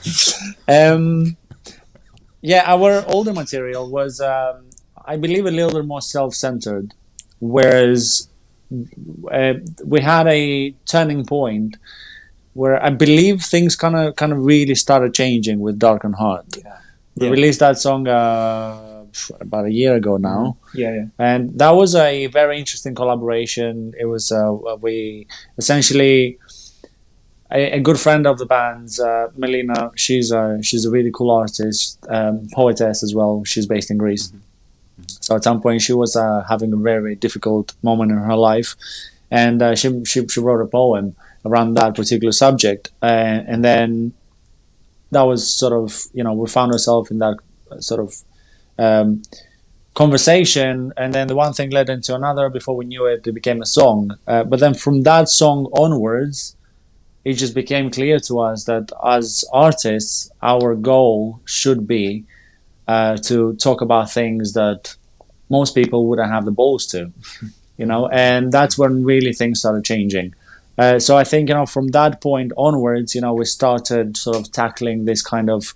D: Our older material was, I believe, a little bit more self-centered, whereas we had a turning point where I believe things kind of really started changing with Dark and Hard. We released that song about a year ago now. And that was a very interesting collaboration. It was we essentially a good friend of the band's, Melina. She's a really cool artist, poetess as well. She's based in Greece. So at some point she was having a very difficult moment in her life, and she wrote a poem around that particular subject, and then that was sort of, we found ourselves in that sort of conversation, and then the one thing led into another. Before we knew it, it became a song. But then from that song onwards, it just became clear to us that as artists, our goal should be to talk about things that most people wouldn't have the balls to, and that's when really things started changing. So I think, from that point onwards, we started sort of tackling this kind of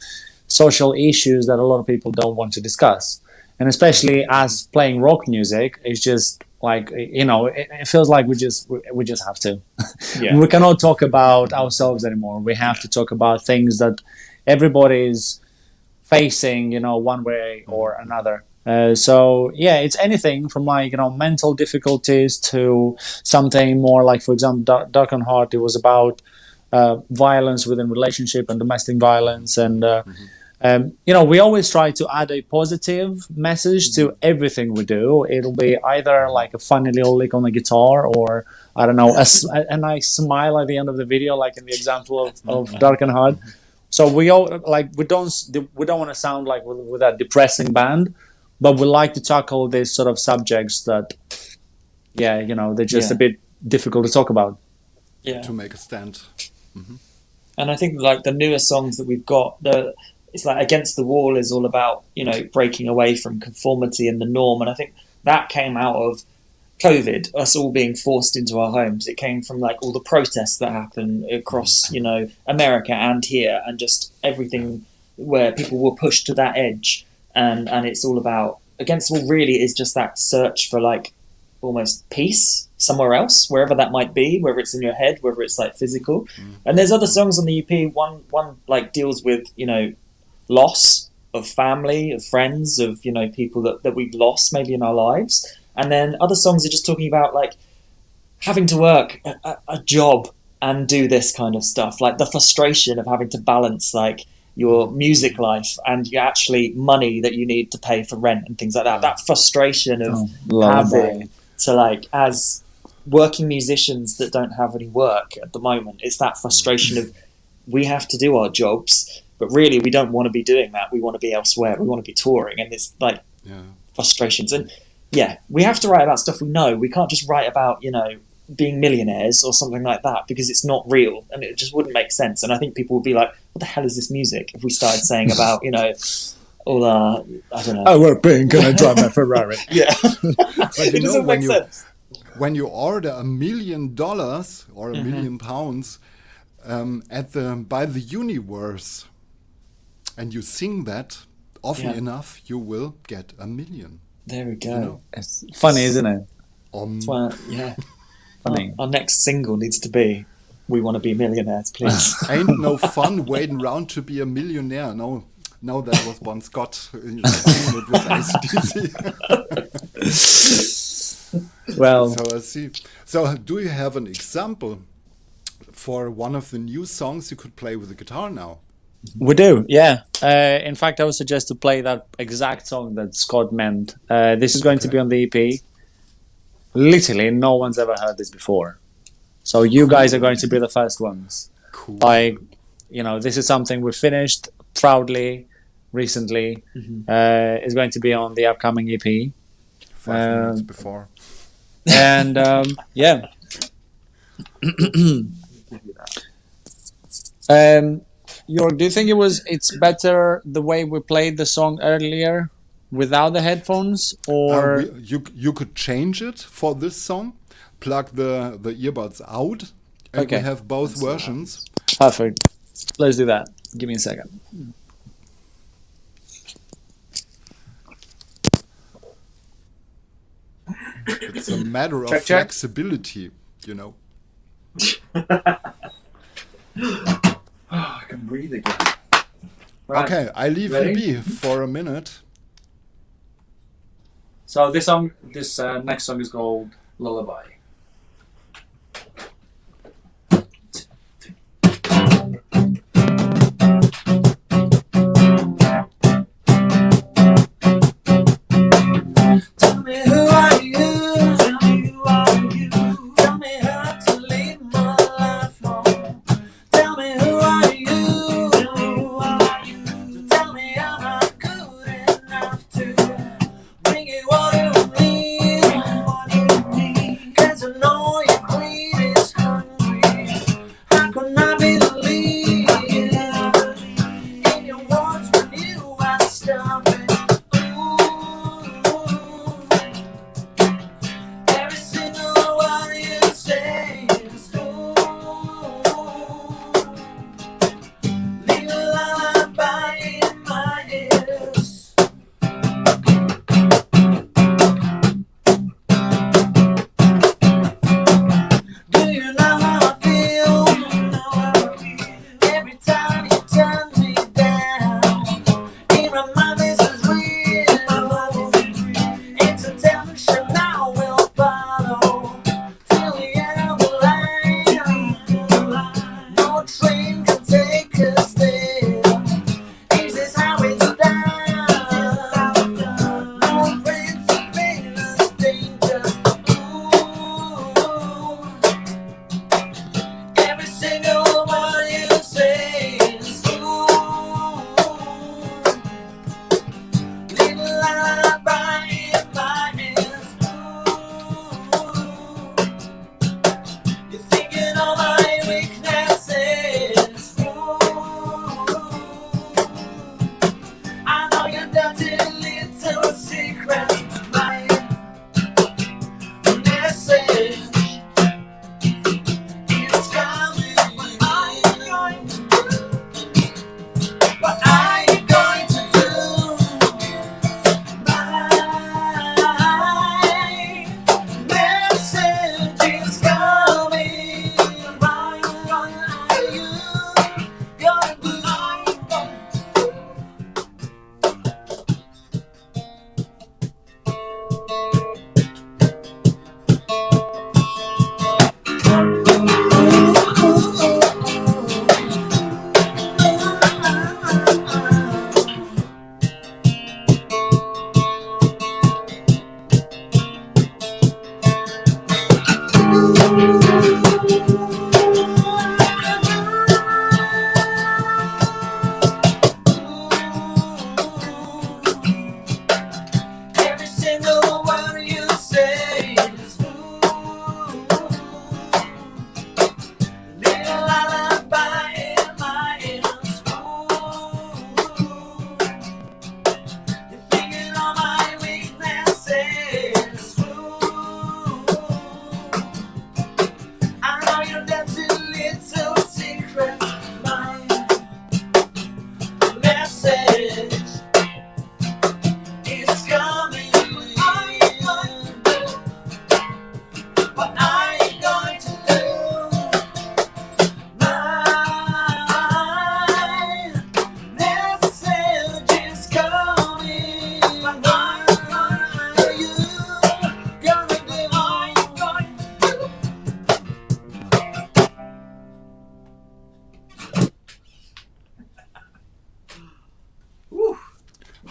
D: social issues that a lot of people don't want to discuss. And especially as playing rock music, it's just like, it feels like we just have to. Yeah. We cannot talk about ourselves anymore. We have to talk about things that everybody's facing, one way or another. So yeah, it's anything from like, mental difficulties to something more like, for example, Dark and Heart. It was about violence within relationship and domestic violence. And, we always try to add a positive message to everything we do. It'll be either like a funny little lick on the guitar, or I don't know, a nice smile at the end of the video, like in the example of Dark and Heart. So we all we don't want to sound like with that depressing band, but we like to tackle these sort of subjects that, they're just a bit difficult to talk about.
B: Yeah. To make a stand. Mm-hmm.
C: And I think like the newer songs that we've got, it's like Against the Wall is all about, breaking away from conformity and the norm. And I think that came out of COVID, us all being forced into our homes. It came from like all the protests that happened across, America and here, and just everything where people were pushed to that edge. And it's all about, Against the Wall really is just that search for like almost peace somewhere else, wherever that might be, whether it's in your head, whether it's like physical. And there's other songs on the EP. One like deals with, loss of family, of friends, of, people that we've lost maybe in our lives. And then other songs are just talking about like having to work a job and do this kind of stuff, like the frustration of having to balance like your music life and your actually money that you need to pay for rent and things like that. That frustration of having to, like, as working musicians that don't have any work at the moment, it's that frustration of we have to do our jobs, but really we don't want to be doing that. We want to be elsewhere. We want to be touring, and it's like frustrations. And yeah, we have to write about stuff we know. We can't just write about, being millionaires or something like that, because it's not real and it just wouldn't make sense. And I think people would be like, what the hell is this music? If we started saying about, all our, I don't know.
D: I wear pink and I drive my Ferrari.
C: Yeah.
B: But
C: it doesn't make sense.
B: When you order $1 million or a million pounds by the universe, and you sing that often enough, you will get $1 million.
C: There we go.
D: It's funny, isn't it?
C: Funny. Our next single needs to be "We Want to Be Millionaires," please.
B: Ain't no fun waiting around to be a millionaire. No, that was Bon Scott singing it with AC/DC.
D: Well,
B: so I see. So, do you have an example for one of the new songs you could play with the guitar now?
D: We do, yeah. In fact, I would suggest to play that exact song that Scott meant. This is going to be on the EP. Literally, no one's ever heard this before. So you guys are going to be the first ones.
B: Cool.
D: This is something we finished proudly recently. It's going to be on the upcoming EP.
B: 5 minutes before.
D: And, yeah. Jörg, do you think it's better the way we played the song earlier without the headphones, or
B: you could change it for this song? Plug the earbuds out, and we have both versions.
D: Perfect. Let's do that. Give me a second.
B: It's a matter of flexibility,
C: I can breathe again.
B: Right. Okay, I leave you be for a minute.
D: So this next song is called Lullaby.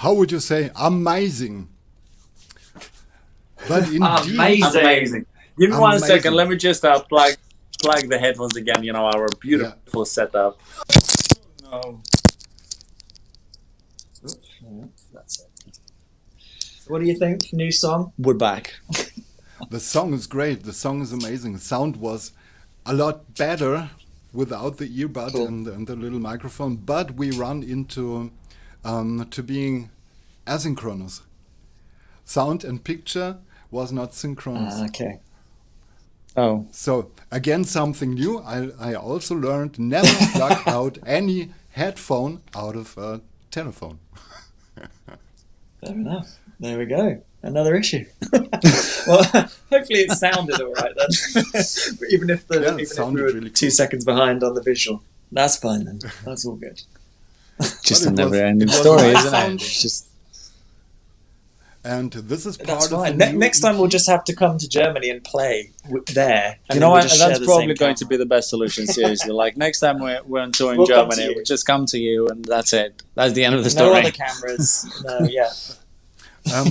B: how would you say, amazing. But indeed,
D: Amazing. Give me 1
B: Amazing.
D: second. Let me just plug the headphones again. You know, our beautiful setup. No.
C: That's it. What do you think? New song?
D: We're back.
B: the song is great. The song is amazing. The sound was a lot better without the earbud and the little microphone. But we run into to being asynchronous. Sound and picture was not synchronous.
C: Okay.
D: Oh.
B: So again, something new. I also learned never plug out any headphone out of a telephone.
C: Fair enough. There we go. Another issue. Well, hopefully it sounded all right then. even if we were
B: really
C: 2 seconds behind on the visual. That's fine then. That's all good.
D: Just
B: But
D: a
B: it was-
D: never-ending
B: it was
D: story,
B: nice
D: isn't it?
B: sound.
D: It's just
B: And this is part
C: That's
B: of
C: fine.
B: the new
C: Next time we'll
B: EP.
C: just have to come to Germany and play there. And
D: you
C: then
D: know
C: we'll
D: what?
C: just share
D: That's
C: the
D: probably
C: same
D: going to
C: camera.
D: be the best solution. Seriously, like next time we're on tour in
C: We'll come to
D: Germany,
C: you.
D: we'll just come to you, and that's it. That's the end of the
C: No
D: story.
C: other cameras. No, yeah.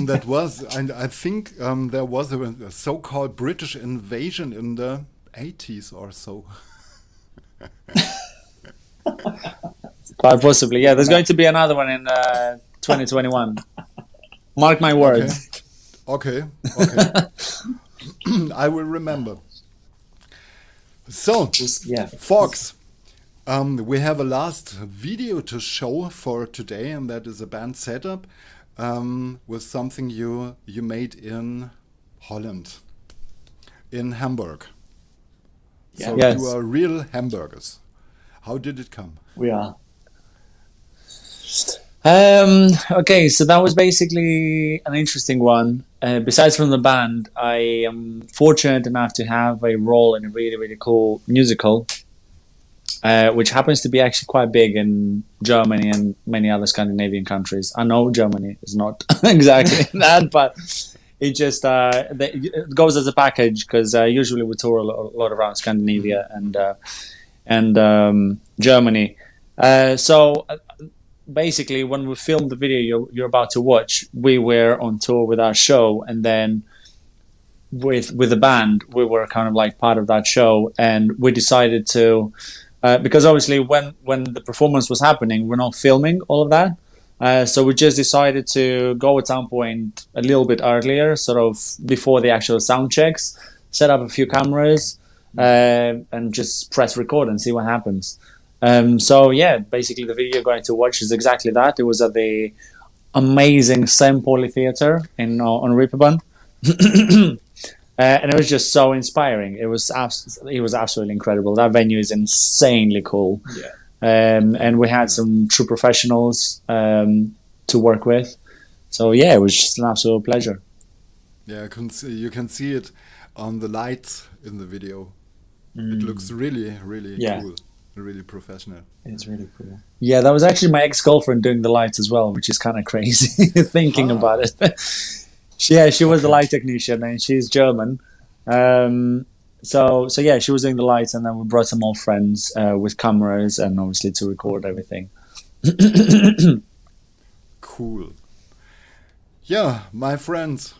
B: That was, and I think there was a so-called British invasion in the 80s or so.
D: Quite possibly, yeah. There's going to be another one in 2021. Mark my words.
B: Okay. I will remember. So,
C: Yeah.
B: Fox, we have a last video to show for today, and that is a band setup with something you made in Holland, in Hamburg. So
D: Yes.
B: you are real hamburgers. How did it come?
C: We are.
D: Okay, so that was basically an interesting one. Besides from the band, I am fortunate enough to have a role in a really, really cool musical, which happens to be actually quite big in Germany and many other Scandinavian countries. I know Germany is not exactly that, but it just it goes as a package because usually we tour a lot around Scandinavia and Germany. So basically, when we filmed the video you're about to watch, we were on tour with our show, and then with the band, we were kind of like part of that show, and we decided to, because obviously when the performance was happening, we're not filming all of that. So we just decided to go at some point a little bit earlier, sort of before the actual sound checks, set up a few cameras, and just press record and see what happens. So yeah, basically the video you're going to watch is exactly that. It was at the amazing St. Pauli Theatre on Reeperbahn. And it was just so inspiring. It was absolutely incredible. That venue is insanely cool.
C: Yeah.
D: And we had some true professionals to work with. So yeah, it was just an absolute pleasure.
B: Yeah, you can see it on the lights in the video. It looks really, really cool. Really professional.
C: It's really cool.
D: Yeah, that was actually my ex-girlfriend doing the lights as well, which is kind of crazy thinking about it. She was the light technician, and she's German. So yeah, she was doing the lights, and then we brought some old friends with cameras and obviously to record everything.
B: Cool. Yeah, my friends,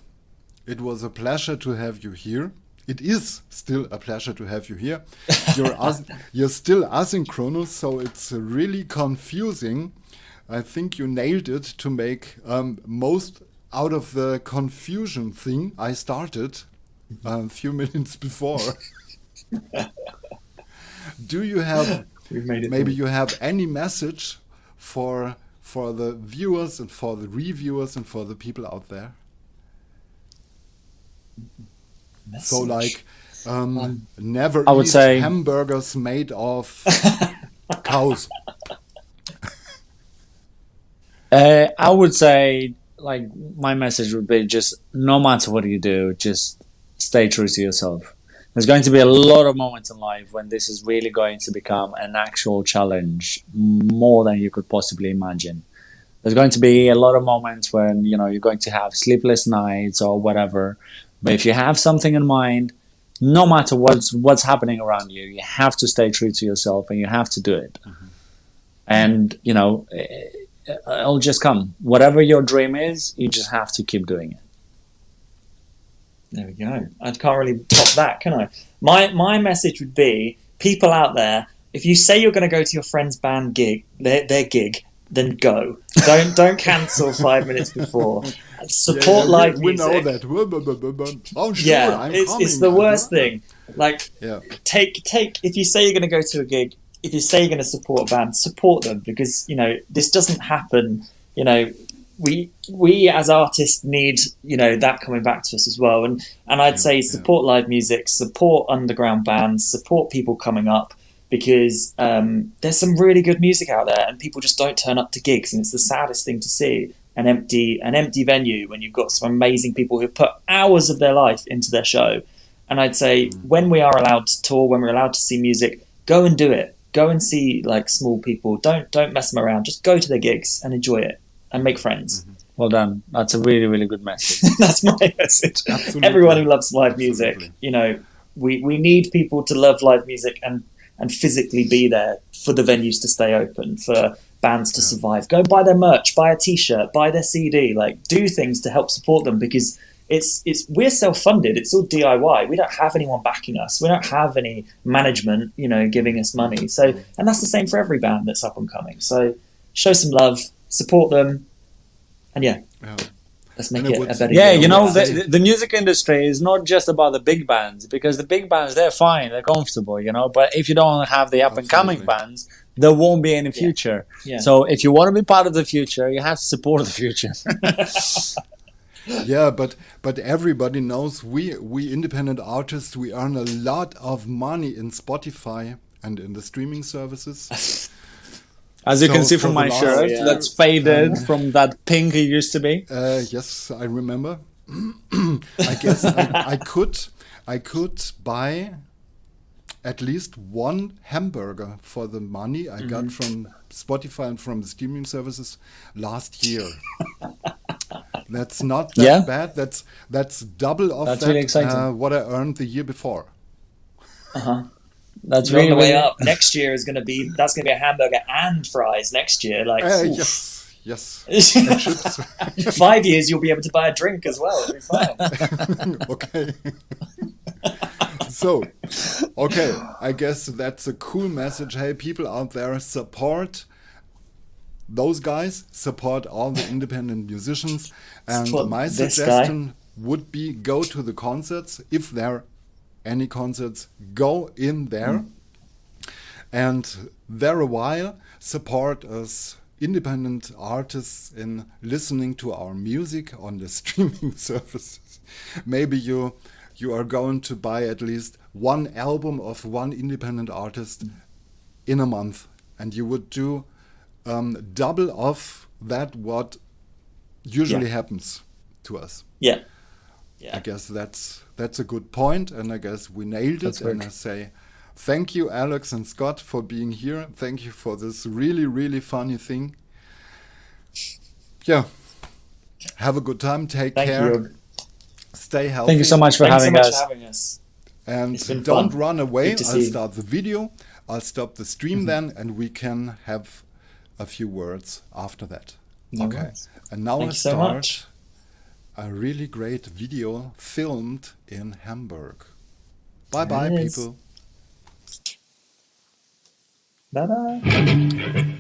B: it was a pleasure to have you here. It is still a pleasure to have you here. You're still asynchronous, so it's really confusing. I think you nailed it to make most out of the confusion thing I started a few minutes before. Do you have maybe you have any message for the viewers and for the reviewers and for the people out there?
C: Message.
B: So like never
D: I would
B: eat
D: say-
B: hamburgers made of cows.
D: I would say, like, my message would be just no matter what you do, just stay true to yourself. There's going to be a lot of moments in life when this is really going to become an actual challenge, more than you could possibly imagine. There's going to be a lot of moments when, you're going to have sleepless nights or whatever. But if you have something in mind, no matter what's happening around you, you have to stay true to yourself and you have to do it. Mm-hmm. And, it'll just come. Whatever your dream is, you just have to keep doing it.
C: There we go. I can't really top that, can I? My message would be, people out there, if you say you're going to go to your friend's band gig, their gig, then go. Don't cancel 5 minutes before. Support live music.
B: We know that. Oh, sure,
C: yeah,
B: I'm
C: it's
B: coming.
C: the worst thing. Like,
B: Yeah.
C: take. If you say you're going to go to a gig, if you say you're going to support a band, support them, because this doesn't happen. We as artists need that coming back to us as well. And I'd say support live music, support underground bands, support people coming up, because there's some really good music out there, and people just don't turn up to gigs, and it's the saddest thing to see. An empty venue when you've got some amazing people who've put hours of their life into their show. And I'd say when we are allowed to tour, when we're allowed to see music, go and do it. Go and see like small people. Don't mess them around. Just go to their gigs and enjoy it and make friends.
D: Well done. That's a really, really good message.
C: That's my message.
B: Absolutely.
C: Everyone who loves live music,
B: Absolutely.
C: we need people to love live music and physically be there for the venues to stay open, for bands to survive. Go buy their merch, buy a t-shirt, buy their CD, like do things to help support them, because we're self-funded. It's all DIY. We don't have anyone backing us. We don't have any management, giving us money. So, and that's the same for every band that's up and coming. So show some love, support them, and let's make it a better
D: Yeah,
C: year.
D: the music industry is not just about the big bands, because the big bands, they're fine, they're comfortable, but if you don't have the up-and-coming bands, there won't be any future.
C: Yeah.
D: So if you want to be part of the future, you have to support the future.
B: Yeah, but everybody knows we independent artists, we earn a lot of money in Spotify and in the streaming services.
D: As you can see
B: for
D: from
B: the
D: my
B: last
D: shirt,
B: year,
D: that's faded from that pink it used to be.
B: Yes, I remember. I guess I could buy at least one hamburger for the money I got from Spotify and from the streaming services last year. That's not that bad. That's double of
D: That's
B: that,
D: really exciting.
B: what I earned the year before.
D: That's
C: You're on
D: really
C: the way
D: really-
C: up. Next year is going to be a hamburger and fries next year. Like,
B: Yes. And chips.
C: 5 years, you'll be able to buy a drink as well. It'll be fine.
B: Okay. So, okay, I guess that's a cool message. Hey, people out there, support those guys, support all the independent musicians. And
C: Support
B: my
C: this
B: suggestion would be go to the concerts. If there are any concerts, go in there. And there a while, support us independent artists in listening to our music on the streaming services. Maybe you are going to buy at least one album of one independent artist in a month, and you would do double of that what usually happens to us.
C: Yeah.
B: I guess that's a good point, and I guess we nailed it. And I say thank you, Alex and Scott, for being here. Thank you for this really, really funny thing. Yeah. Have a good time. Take care.
C: Thank you.
B: Stay healthy.
D: Thank you so much for
C: Thanks so
D: having
C: much
D: us.
C: for having us.
B: And
C: It's been
B: don't
C: fun.
B: run away.
C: Good to
B: I'll
C: see you.
B: start the video. I'll stop the stream then, and we can have a few words after that.
C: No
B: Okay.
C: worries.
B: And now
C: Thank
B: I
C: you so
B: start
C: much.
B: a really great video filmed in Hamburg. Bye-bye,
C: There it is.
B: people.
C: Bye-bye.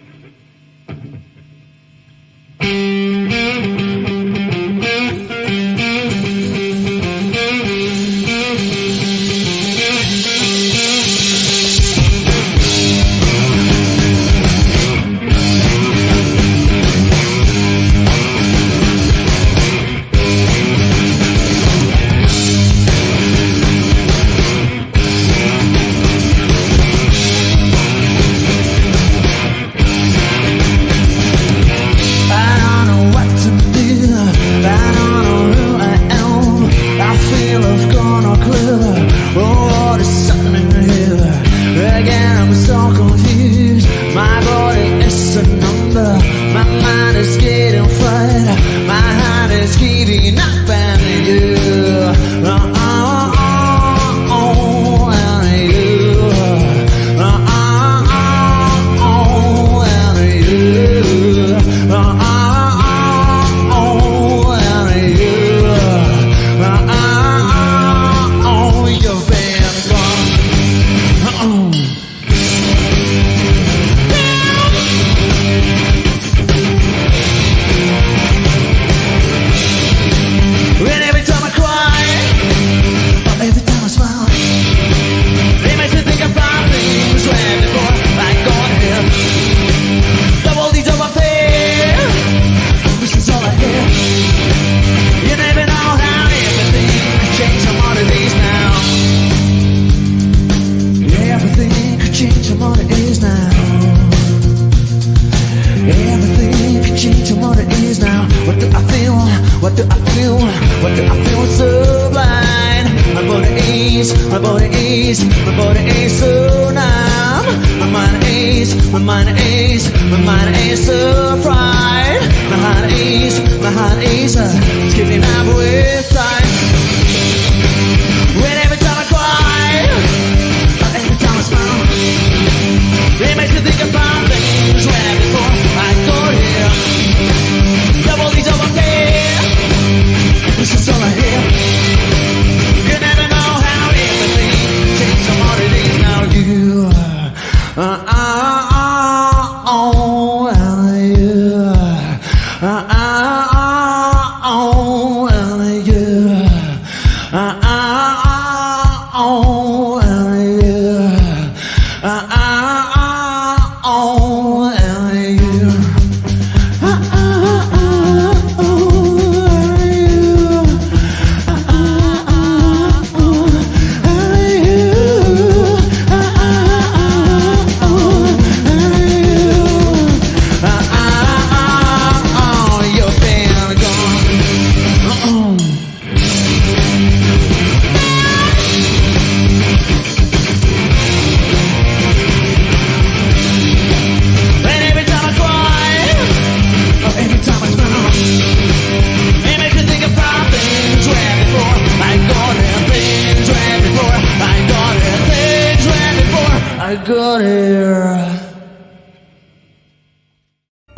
E: body is so numb. My mind is so fried. My heart is skipping up with time. When every time I cry, every time I smile, it makes me think about things where before I got here. Double these over here, this is all I hear. You never know how everything takes some more days. Now you I got it.